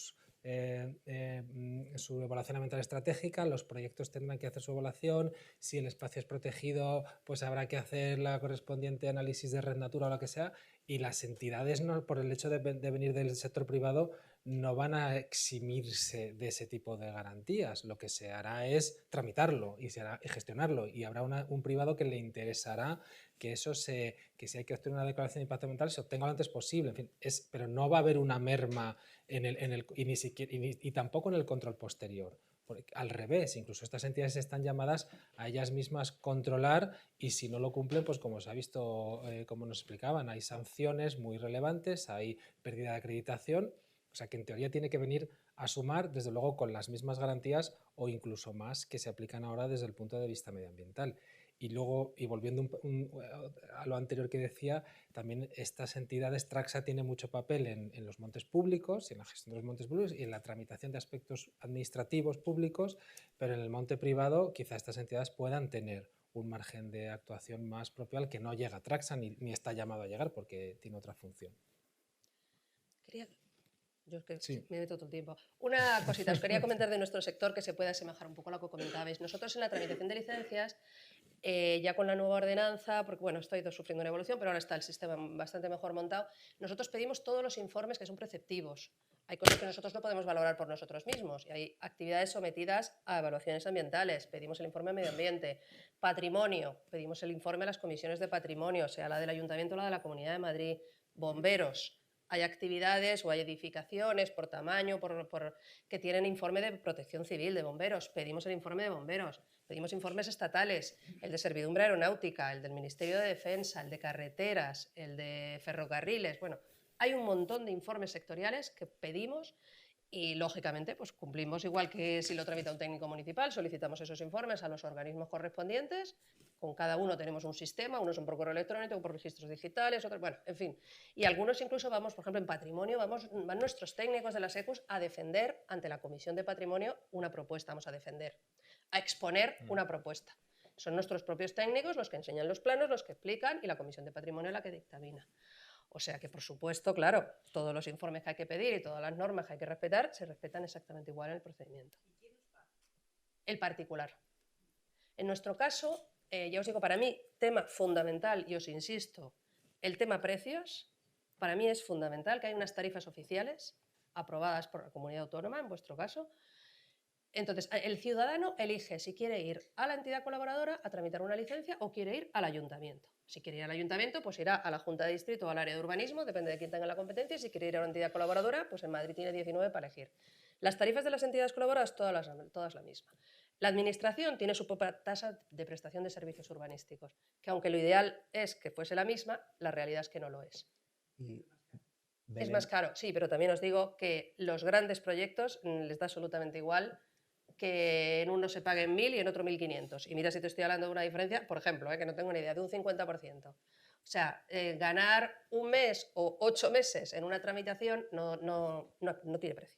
evaluación ambiental estratégica, los proyectos tendrán que hacer su evaluación, si el espacio es protegido, pues habrá que hacer la correspondiente análisis de red natura o lo que sea, y las entidades, no, por el hecho de venir del sector privado, no van a eximirse de ese tipo de garantías. Lo que se hará es tramitarlo y gestionarlo, y habrá un privado que le interesará que eso que si hay que obtener una declaración de impacto ambiental se obtenga lo antes posible. En fin, pero no va a haber una merma y tampoco en el control posterior. Porque, al revés, incluso estas entidades están llamadas a ellas mismas controlar, y si no lo cumplen, pues como se ha visto, como nos explicaban, hay sanciones muy relevantes, hay pérdida de acreditación. O sea que en teoría tiene que venir a sumar, desde luego, con las mismas garantías o incluso más que se aplican ahora desde el punto de vista medioambiental. Y luego, y volviendo a lo anterior que decía, también estas entidades, Traxa tiene mucho papel en los montes públicos, en la gestión de los montes públicos y en la tramitación de aspectos administrativos públicos, pero en el monte privado quizá estas entidades puedan tener un margen de actuación más propio al que no llega Traxa ni está llamado a llegar porque tiene otra función. Yo es que Sí. me meto todo el tiempo. Una cosita, os quería comentar de nuestro sector que se puede asemejar un poco a lo que comentabais. Nosotros en la tramitación de licencias, ya con la nueva ordenanza, porque bueno, estoy sufriendo una evolución, pero ahora está el sistema bastante mejor montado, nosotros pedimos todos los informes que son preceptivos. Hay cosas que nosotros no podemos valorar por nosotros mismos y hay actividades sometidas a evaluaciones ambientales. Pedimos el informe de medio ambiente. Patrimonio, pedimos el informe a las comisiones de patrimonio, sea la del Ayuntamiento o la de la Comunidad de Madrid. Bomberos, hay actividades o hay edificaciones por tamaño que tienen informe de protección civil de bomberos. Pedimos el informe de bomberos. Pedimos informes estatales, el de servidumbre aeronáutica, el del Ministerio de Defensa, el de carreteras, el de ferrocarriles. Bueno, hay un montón de informes sectoriales que pedimos y, lógicamente, pues cumplimos igual que si lo tramita un técnico municipal. Solicitamos esos informes a los organismos correspondientes. Con cada uno tenemos un sistema, unos son por correo electrónico, por registros digitales, otros, bueno, en fin. Y algunos incluso vamos, por ejemplo, en patrimonio, van nuestros técnicos de las ECUs a defender ante la Comisión de Patrimonio una propuesta, vamos a defender, a exponer una propuesta. Son nuestros propios técnicos los que enseñan los planos, los que explican, y la Comisión de Patrimonio la que dictamina. O sea que, por supuesto, claro, todos los informes que hay que pedir y todas las normas que hay que respetar se respetan exactamente igual en el procedimiento. El particular. En nuestro caso, ya os digo, para mí, tema fundamental, y os insisto, el tema precios, para mí es fundamental que haya unas tarifas oficiales aprobadas por la comunidad autónoma, en vuestro caso. Entonces, el ciudadano elige si quiere ir a la entidad colaboradora a tramitar una licencia o quiere ir al ayuntamiento. Si quiere ir al ayuntamiento, pues irá a la Junta de Distrito o al área de urbanismo, depende de quién tenga la competencia. Y si quiere ir a una entidad colaboradora, pues en Madrid tiene 19 para elegir. Las tarifas de las entidades colaboradoras, todas la misma. La administración tiene su propia tasa de prestación de servicios urbanísticos, que aunque lo ideal es que fuese la misma, la realidad es que no lo es. Es más caro, sí, pero también os digo que los grandes proyectos les da absolutamente igual que en uno se paguen 1.000 y en otro 1.500. Y mira si te estoy hablando de una diferencia, por ejemplo, que no tengo ni idea, de un 50%. O sea, ganar un mes o 8 meses en una tramitación no tiene precio.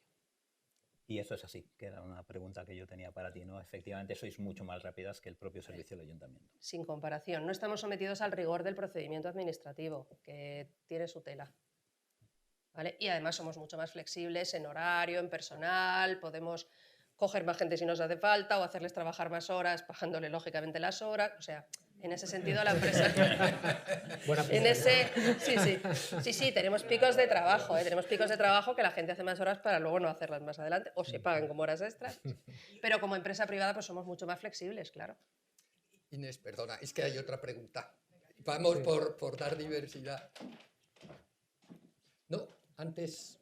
Y eso es así, que era una pregunta que yo tenía para ti, ¿no? Efectivamente, sois mucho más rápidas que el propio servicio del ayuntamiento. Sin comparación, no estamos sometidos al rigor del procedimiento administrativo, que tiene su tela. ¿Vale? Y además somos mucho más flexibles en horario, en personal, podemos coger más gente si nos hace falta o hacerles trabajar más horas, pagándole lógicamente las horas. O sea, en ese sentido la empresa... Sí, tenemos picos de trabajo, tenemos picos de trabajo que la gente hace más horas para luego no hacerlas más adelante o se pagan como horas extras. Pero como empresa privada pues somos mucho más flexibles, claro. Inés, perdona, es que hay otra pregunta. Vamos por dar diversidad. No, antes...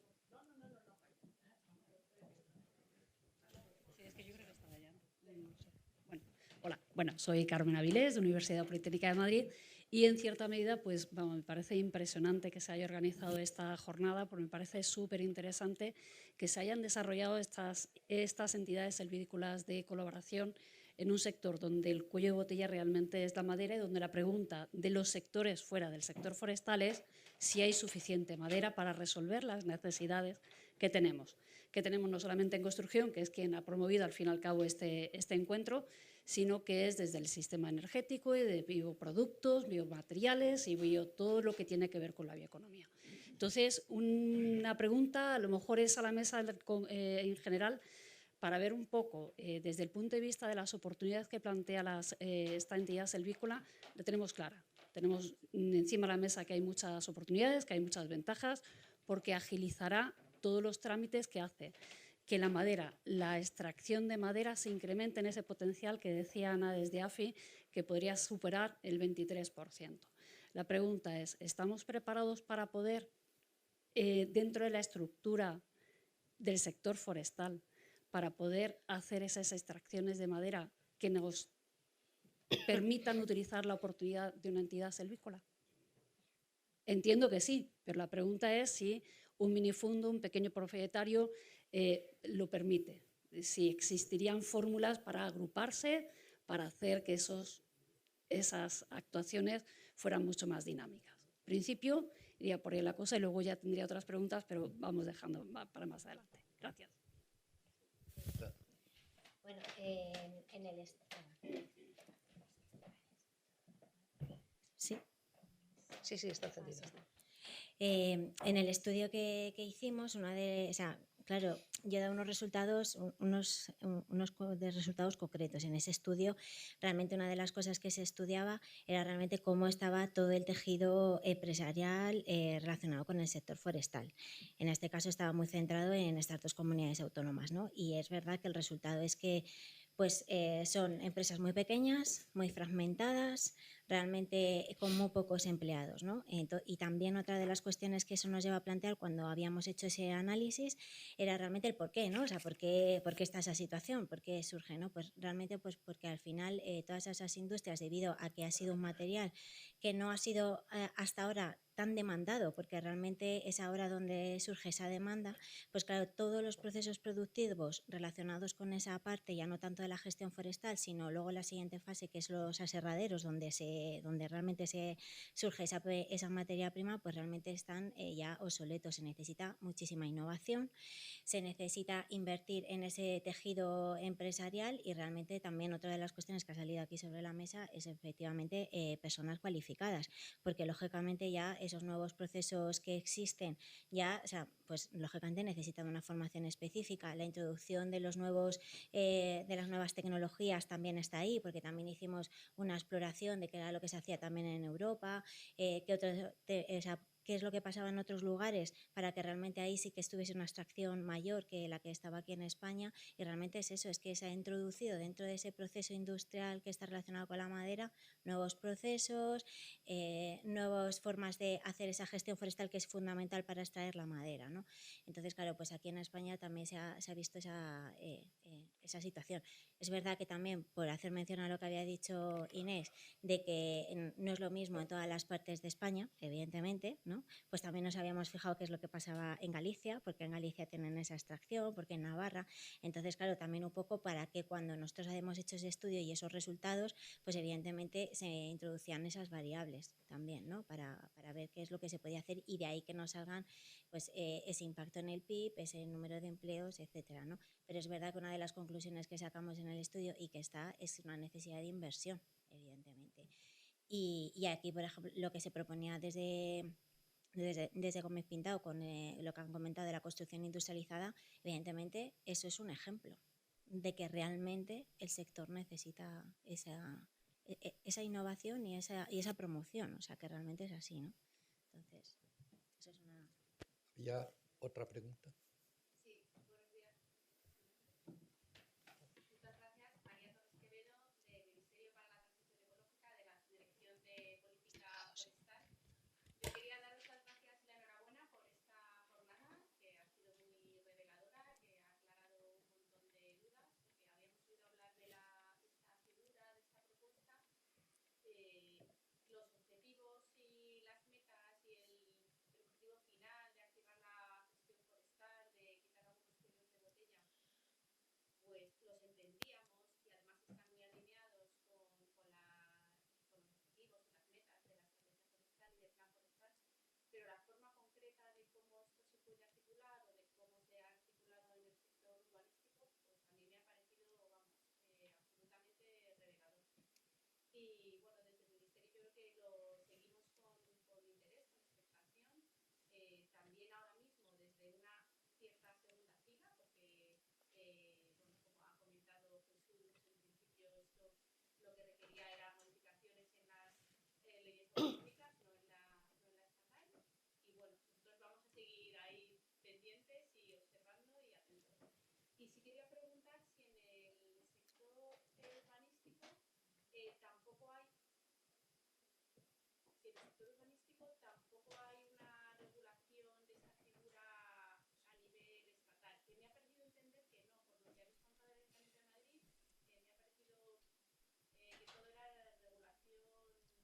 Hola, bueno, soy Carmen Avilés, de Universidad Politécnica de Madrid, y en cierta medida, pues vamos, me parece impresionante que se haya organizado esta jornada, porque me parece súper interesante que se hayan desarrollado estas entidades selvícolas de colaboración en un sector donde el cuello de botella realmente es la madera y donde la pregunta de los sectores fuera del sector forestal es si hay suficiente madera para resolver las necesidades que tenemos no solamente en construcción, que es quien ha promovido al fin y al cabo este encuentro, sino que es desde el sistema energético y de bioproductos, biomateriales y todo lo que tiene que ver con la bioeconomía. Entonces, una pregunta a lo mejor es a la mesa en general para ver un poco, desde el punto de vista de las oportunidades que plantea esta entidad selvícola, la tenemos clara. Tenemos encima de la mesa que hay muchas oportunidades, que hay muchas ventajas, porque agilizará todos los trámites que hace que la madera, la extracción de madera se incremente en ese potencial que decía Ana desde AFI, que podría superar el 23%. La pregunta es, ¿estamos preparados para poder, dentro de la estructura del sector forestal, para poder hacer esas extracciones de madera que nos permitan utilizar la oportunidad de una entidad selvícola? Entiendo que sí, pero la pregunta es si un minifundo, un pequeño propietario, lo permite. Si existirían fórmulas para agruparse, para hacer que esas actuaciones fueran mucho más dinámicas. En principio, iría por ahí la cosa y luego ya tendría otras preguntas, pero vamos dejando para más adelante. Gracias. Bueno, en el... ¿Sí? Sí, está encendido. En el estudio que hicimos, claro, yo he dado unos resultados concretos. En ese estudio, realmente una de las cosas que se estudiaba era realmente cómo estaba todo el tejido empresarial relacionado con el sector forestal. En este caso estaba muy centrado en estas dos comunidades autónomas, ¿no? Y es verdad que el resultado es que son empresas muy pequeñas, muy fragmentadas, realmente con muy pocos empleados, ¿no? Y también otra de las cuestiones que eso nos lleva a plantear cuando habíamos hecho ese análisis era realmente el por qué, ¿no? O sea, ¿por qué está esa situación? ¿Por qué surge? ¿No? Pues realmente porque al final todas esas industrias, debido a que ha sido un material que no ha sido hasta ahora tan demandado, porque realmente es ahora donde surge esa demanda, pues claro, todos los procesos productivos relacionados con esa parte, ya no tanto de la gestión forestal, sino luego la siguiente fase, que es los aserraderos, donde realmente surge esa materia prima, pues realmente están ya obsoletos. Se necesita muchísima innovación, se necesita invertir en ese tejido empresarial y realmente también otra de las cuestiones que ha salido aquí sobre la mesa es efectivamente personas cualificadas, porque lógicamente ya esos nuevos procesos que existen ya, pues lógicamente necesitan una formación específica. La introducción de las nuevas tecnologías también está ahí, porque también hicimos una exploración de qué era lo que se hacía también en Europa, qué es lo que pasaba en otros lugares para que realmente ahí sí que estuviese una extracción mayor que la que estaba aquí en España, y realmente es eso, es que se ha introducido dentro de ese proceso industrial que está relacionado con la madera nuevos procesos, nuevas formas de hacer esa gestión forestal que es fundamental para extraer la madera, ¿no? Entonces, claro, pues aquí en España también se ha visto esa situación. Es verdad que también, por hacer mención a lo que había dicho Inés, de que no es lo mismo en todas las partes de España, evidentemente, ¿no? Pues también nos habíamos fijado qué es lo que pasaba en Galicia, porque en Galicia tienen esa extracción, porque en Navarra. Entonces, claro, también un poco para que cuando nosotros hemos hecho ese estudio y esos resultados, pues evidentemente se introducían esas variables también, ¿no? Para ver qué es lo que se podía hacer y de ahí que nos salgan pues, ese impacto en el PIB, ese número de empleos, etcétera, ¿no? Pero es verdad que una de las conclusiones que sacamos en el estudio y que está es una necesidad de inversión, evidentemente. Y aquí, por ejemplo, lo que se proponía desde Gómez Pintado con lo que han comentado de la construcción industrializada, evidentemente eso es un ejemplo de que realmente el sector necesita esa innovación y esa promoción, o sea que realmente es así, ¿no? Entonces, eso es una... ¿Ya otra pregunta?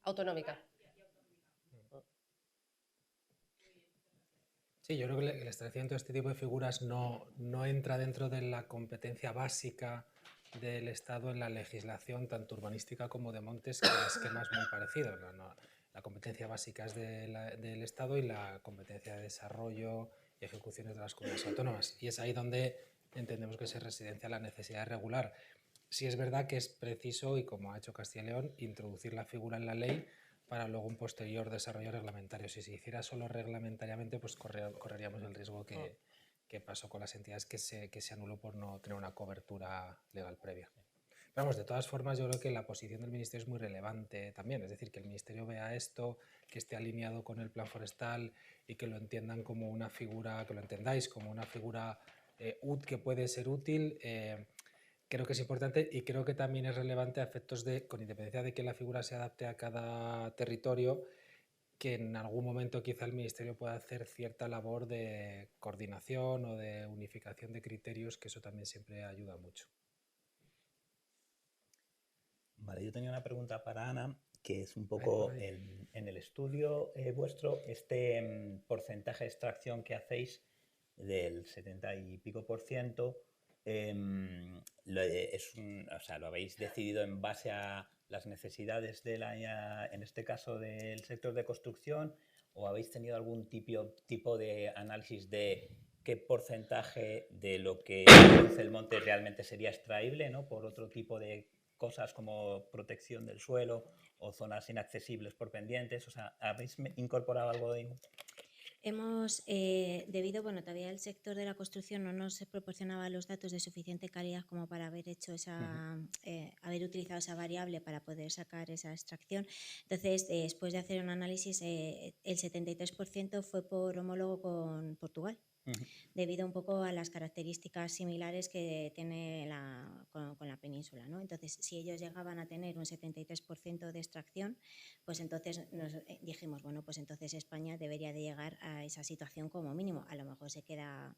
Autonómica. Sí, yo creo que la extracción de todo este tipo de figuras no entra dentro de la competencia básica del Estado en la legislación tanto urbanística como de montes, que el esquema es muy parecido. La competencia básica es del Estado y la competencia de desarrollo y ejecuciones de las comunidades autónomas. Y es ahí donde entendemos que se residencia la necesidad de regular. Sí es verdad que es preciso, y como ha hecho Castilla y León, introducir la figura en la ley para luego un posterior desarrollo reglamentario. Si se hiciera solo reglamentariamente, pues correríamos el riesgo que pasó con las entidades que se anuló por no tener una cobertura legal previa. Pero vamos, de todas formas, yo creo que la posición del Ministerio es muy relevante también. Es decir, que el Ministerio vea esto, que esté alineado con el plan forestal y que lo entiendan como una figura, que lo entendáis como una figura que puede ser útil. Creo que es importante y creo que también es relevante a efectos de, con independencia de que la figura se adapte a cada territorio, que en algún momento quizá el Ministerio pueda hacer cierta labor de coordinación o de unificación de criterios, que eso también siempre ayuda mucho. Vale, yo tenía una pregunta para Ana, que es un poco en el estudio vuestro, este porcentaje de extracción que hacéis del 70 y pico %, lo habéis decidido en base a las necesidades en este caso del sector de construcción, o habéis tenido algún tipo de análisis de qué porcentaje de lo que produce el monte realmente sería extraíble, ¿no?, por otro tipo de cosas como protección del suelo o zonas inaccesibles por pendientes. O sea, ¿habéis incorporado algo de...? Hemos, bueno, todavía el sector de la construcción no nos proporcionaba los datos de suficiente calidad como para haber hecho haber utilizado esa variable para poder sacar esa extracción. Entonces, después de hacer un análisis, el 73% fue por homólogo con Portugal, debido un poco a las características similares que tiene con la península, ¿no? Entonces, si ellos llegaban a tener un 73% de extracción, pues entonces nos dijimos, bueno, pues entonces España debería de llegar a esa situación como mínimo. A lo mejor se queda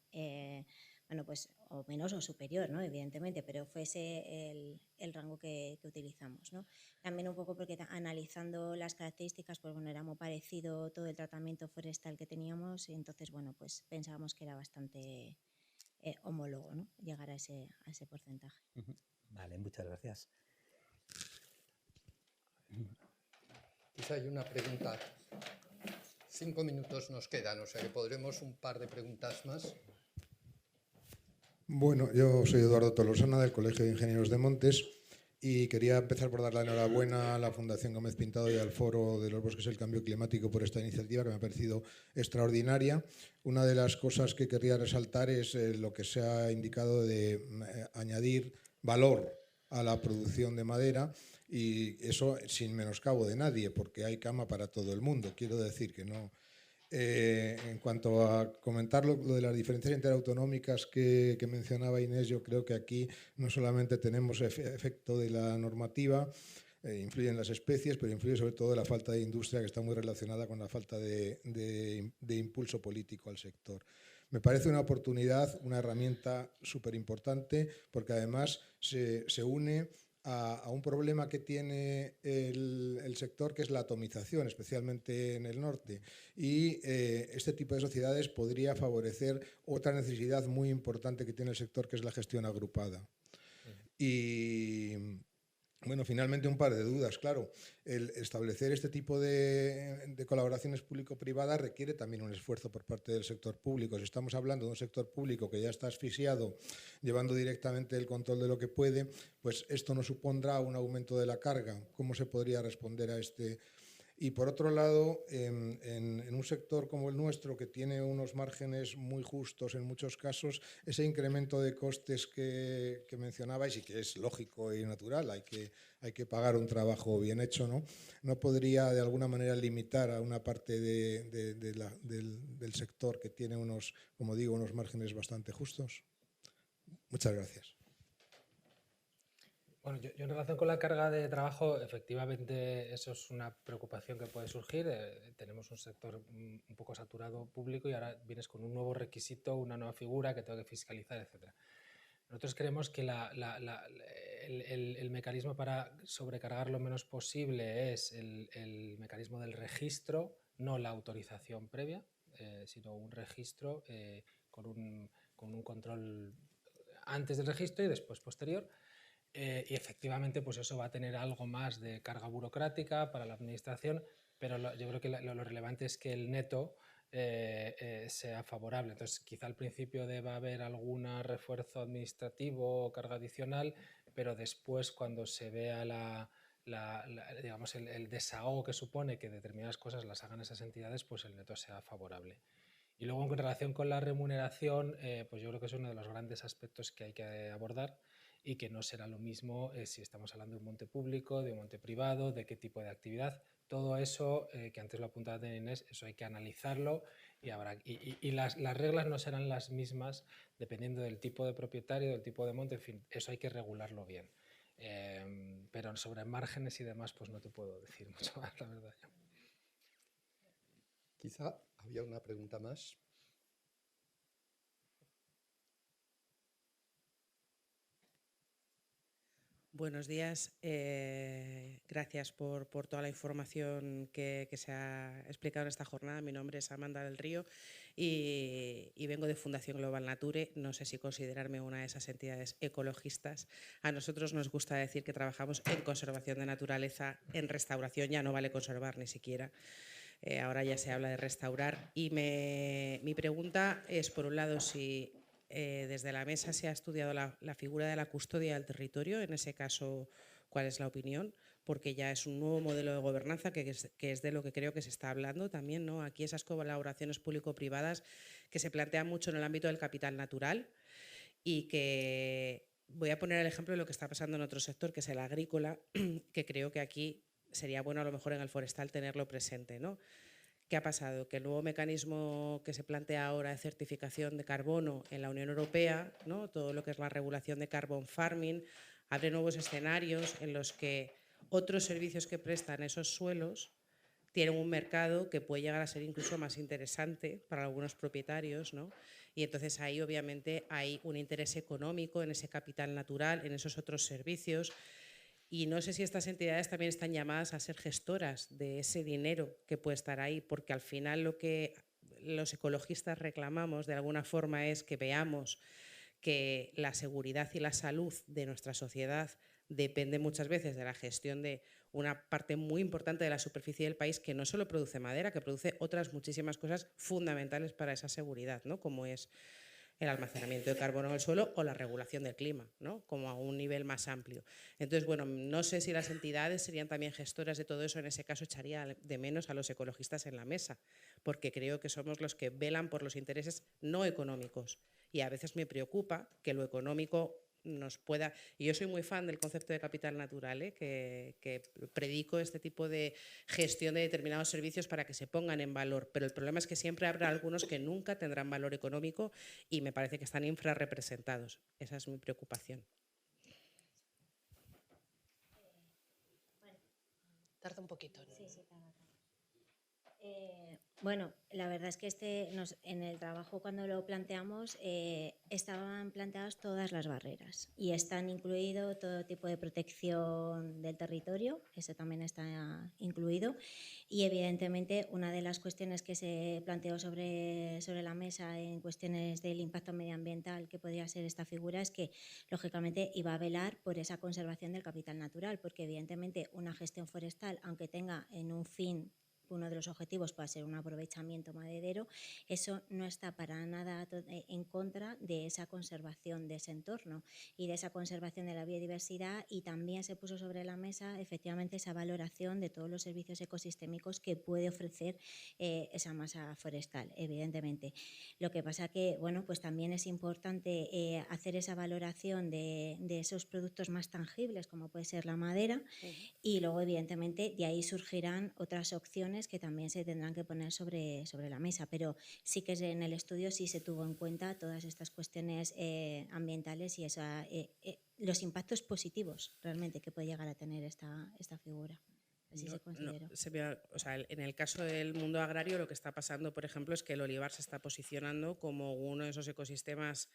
bueno, pues o menos o superior, ¿no? Evidentemente, pero fue ese el rango que utilizamos, ¿no? También un poco porque analizando las características, pues bueno, era muy parecido todo el tratamiento forestal que teníamos y entonces, bueno, pues pensábamos que era bastante homólogo, ¿no? Llegar a ese porcentaje. Vale, muchas gracias. Quizá hay una pregunta. 5 minutos nos quedan, o sea que podremos un par de preguntas más. Bueno, yo soy Eduardo Tolosana del Colegio de Ingenieros de Montes y quería empezar por dar la enhorabuena a la Fundación Gómez Pintado y al Foro de los Bosques y el Cambio Climático por esta iniciativa que me ha parecido extraordinaria. Una de las cosas que querría resaltar es lo que se ha indicado de añadir valor a la producción de madera, y eso sin menoscabo de nadie, porque hay cama para todo el mundo. Quiero decir que no... en cuanto a comentar lo de las diferencias interautonómicas que mencionaba Inés, yo creo que aquí no solamente tenemos efecto de la normativa, influyen las especies, pero influye sobre todo la falta de industria, que está muy relacionada con la falta de impulso político al sector. Me parece una oportunidad, una herramienta súper importante, porque además se une a un problema que tiene el sector, que es la atomización, especialmente en el norte. Y este tipo de sociedades podría favorecer otra necesidad muy importante que tiene el sector, que es la gestión agrupada. Y bueno, finalmente un par de dudas. Claro, el establecer este tipo de colaboraciones público-privadas requiere también un esfuerzo por parte del sector público. Si estamos hablando de un sector público que ya está asfixiado, llevando directamente el control de lo que puede, pues esto no supondrá un aumento de la carga. ¿Cómo se podría responder a este? Y por otro lado, en un sector como el nuestro, que tiene unos márgenes muy justos en muchos casos, ese incremento de costes que mencionabais, y que es lógico y natural, hay que pagar un trabajo bien hecho, ¿no? ¿No podría de alguna manera limitar a una parte del sector que tiene unos, como digo, unos márgenes bastante justos? Muchas gracias. Bueno, yo en relación con la carga de trabajo, efectivamente eso es una preocupación que puede surgir. Tenemos un sector un poco saturado público y ahora vienes con un nuevo requisito, una nueva figura que tengo que fiscalizar, etc. Nosotros creemos que el mecanismo para sobrecargar lo menos posible es el mecanismo del registro, no la autorización previa, sino un registro con un control antes del registro y después posterior. Y efectivamente pues eso va a tener algo más de carga burocrática para la administración, pero yo creo que lo relevante es que el neto sea favorable. Entonces quizá al principio deba haber algún refuerzo administrativo o carga adicional, pero después cuando se vea digamos el desahogo que supone que determinadas cosas las hagan esas entidades, pues el neto sea favorable. Y luego en relación con la remuneración, pues yo creo que es uno de los grandes aspectos que hay que abordar, y que no será lo mismo si estamos hablando de un monte público, de un monte privado, de qué tipo de actividad. Todo eso, que antes lo apuntaba Inés, eso hay que analizarlo y las reglas no serán las mismas dependiendo del tipo de propietario, del tipo de monte, en fin, eso hay que regularlo bien. Pero sobre márgenes y demás, pues no te puedo decir mucho más, la verdad. Quizá había una pregunta más. Buenos días. Gracias por toda la información que se ha explicado en esta jornada. Mi nombre es Amanda del Río y vengo de Fundación Global Nature. No sé si considerarme una de esas entidades ecologistas. A nosotros nos gusta decir que trabajamos en conservación de naturaleza, en restauración. Ya no vale conservar ni siquiera. Ahora ya se habla de restaurar. Y mi pregunta es, por un lado, si desde la mesa se ha estudiado la figura de la custodia del territorio. En ese caso, ¿cuál es la opinión? Porque ya es un nuevo modelo de gobernanza que es de lo que creo que se está hablando también, ¿no? Aquí esas colaboraciones público-privadas que se plantean mucho en el ámbito del capital natural y que voy a poner el ejemplo de lo que está pasando en otro sector, que es el agrícola, que creo que aquí sería bueno a lo mejor en el forestal tenerlo presente, ¿no? ¿Qué ha pasado? Que el nuevo mecanismo que se plantea ahora de certificación de carbono en la Unión Europea, ¿no? Todo lo que es la regulación de carbon farming, abre nuevos escenarios en los que otros servicios que prestan esos suelos tienen un mercado que puede llegar a ser incluso más interesante para algunos propietarios, ¿no? Y entonces ahí obviamente hay un interés económico en ese capital natural, en esos otros servicios. Y no sé si estas entidades también están llamadas a ser gestoras de ese dinero que puede estar ahí, porque al final lo que los ecologistas reclamamos de alguna forma es que veamos que la seguridad y la salud de nuestra sociedad depende muchas veces de la gestión de una parte muy importante de la superficie del país que no solo produce madera, que produce otras muchísimas cosas fundamentales para esa seguridad, ¿no? Como es el almacenamiento de carbono en el suelo o la regulación del clima, ¿no? Como a un nivel más amplio. Entonces, bueno, no sé si las entidades serían también gestoras de todo eso. En ese caso, echaría de menos a los ecologistas en la mesa, porque creo que somos los que velan por los intereses no económicos. Y a veces me preocupa que lo económico nos pueda... Y yo soy muy fan del concepto de capital natural, que predico este tipo de gestión de determinados servicios para que se pongan en valor, pero el problema es que siempre habrá algunos que nunca tendrán valor económico y me parece que están infrarrepresentados. Esa es mi preocupación. Tarda un poquito, ¿no? Sí, tarda. Bueno, la verdad es que en el trabajo cuando lo planteamos estaban planteadas todas las barreras y están incluido todo tipo de protección del territorio, eso también está incluido, y evidentemente una de las cuestiones que se planteó sobre la mesa en cuestiones del impacto medioambiental que podría ser esta figura es que lógicamente iba a velar por esa conservación del capital natural, porque evidentemente una gestión forestal, aunque tenga en un fin uno de los objetivos puede ser un aprovechamiento maderero, eso no está para nada en contra de esa conservación de ese entorno y de esa conservación de la biodiversidad, y también se puso sobre la mesa efectivamente esa valoración de todos los servicios ecosistémicos que puede ofrecer esa masa forestal, evidentemente. Lo que pasa que, bueno, pues también es importante hacer esa valoración de esos productos más tangibles como puede ser la madera, y luego evidentemente de ahí surgirán otras opciones que también se tendrán que poner sobre la mesa, pero sí que en el estudio sí se tuvo en cuenta todas estas cuestiones ambientales y los impactos positivos realmente que puede llegar a tener esta figura. Así se consideró. En el caso del mundo agrario lo que está pasando, por ejemplo, es que el olivar se está posicionando como uno de esos ecosistemas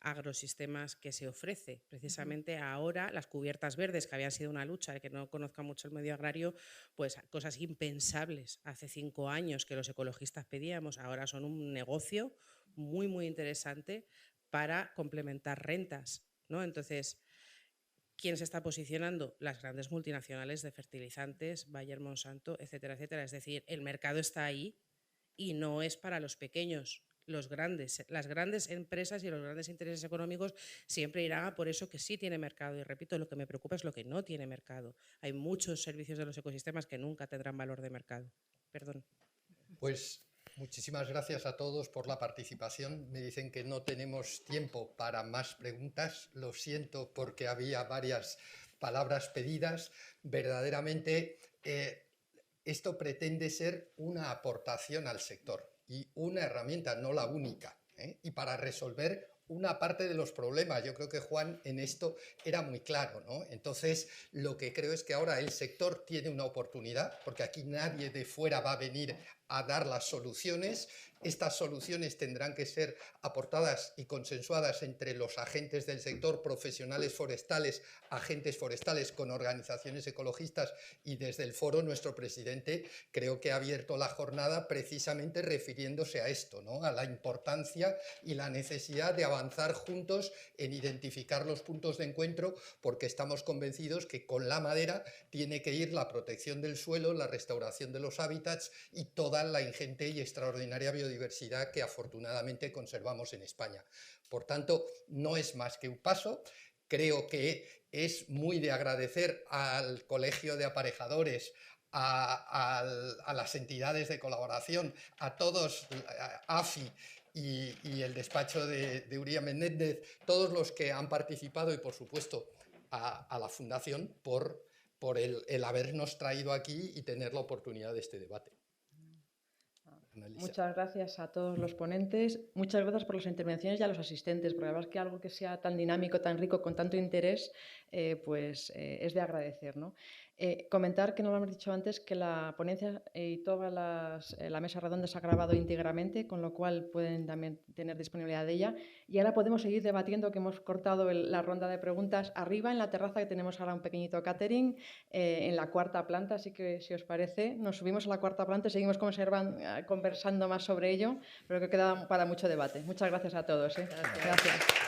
agrosistemas que se ofrece. Precisamente ahora las cubiertas verdes, que habían sido una lucha de que no conozca mucho el medio agrario, pues cosas impensables hace 5 años que los ecologistas pedíamos, ahora son un negocio muy, muy interesante para complementar rentas, ¿no? Entonces, ¿quién se está posicionando? Las grandes multinacionales de fertilizantes, Bayer, Monsanto, etcétera, etcétera. Es decir, el mercado está ahí y no es para los pequeños. Las grandes empresas y los grandes intereses económicos siempre irán a por eso que sí tiene mercado. Y repito, lo que me preocupa es lo que no tiene mercado. Hay muchos servicios de los ecosistemas que nunca tendrán valor de mercado. Perdón. Pues muchísimas gracias a todos por la participación. Me dicen que no tenemos tiempo para más preguntas. Lo siento porque había varias palabras pedidas. Verdaderamente, esto pretende ser una aportación al sector y una herramienta, no la única, y para resolver una parte de los problemas. Yo creo que Juan en esto era muy claro, ¿no? Entonces, lo que creo es que ahora el sector tiene una oportunidad, porque aquí nadie de fuera va a venir a dar las soluciones. Estas soluciones tendrán que ser aportadas y consensuadas entre los agentes del sector, profesionales forestales, agentes forestales con organizaciones ecologistas, y desde el foro nuestro presidente creo que ha abierto la jornada precisamente refiriéndose a esto, ¿no? A la importancia y la necesidad de avanzar juntos en identificar los puntos de encuentro, porque estamos convencidos que con la madera tiene que ir la protección del suelo, la restauración de los hábitats y toda la ingente y extraordinaria biodiversidad que afortunadamente conservamos en España. Por tanto, no es más que un paso. Creo que es muy de agradecer al Colegio de Aparejadores, a las entidades de colaboración, a todos, a AFI y el despacho de Uría Menéndez, todos los que han participado, y por supuesto a la Fundación por el habernos traído aquí y tener la oportunidad de este debate. Muchas gracias a todos los ponentes, muchas gracias por las intervenciones y a los asistentes, porque la verdad es que algo que sea tan dinámico, tan rico, con tanto interés, es de agradecer, ¿no? Comentar, que no lo hemos dicho antes, que la ponencia y toda la mesa redonda se ha grabado íntegramente, con lo cual pueden también tener disponibilidad de ella. Y ahora podemos seguir debatiendo, que hemos cortado la ronda de preguntas arriba en la terraza, que tenemos ahora un pequeñito catering, en la 4ª planta. Así que, si os parece, nos subimos a la 4ª planta y seguimos conversando más sobre ello, pero que queda para mucho debate. Muchas gracias a todos. Gracias.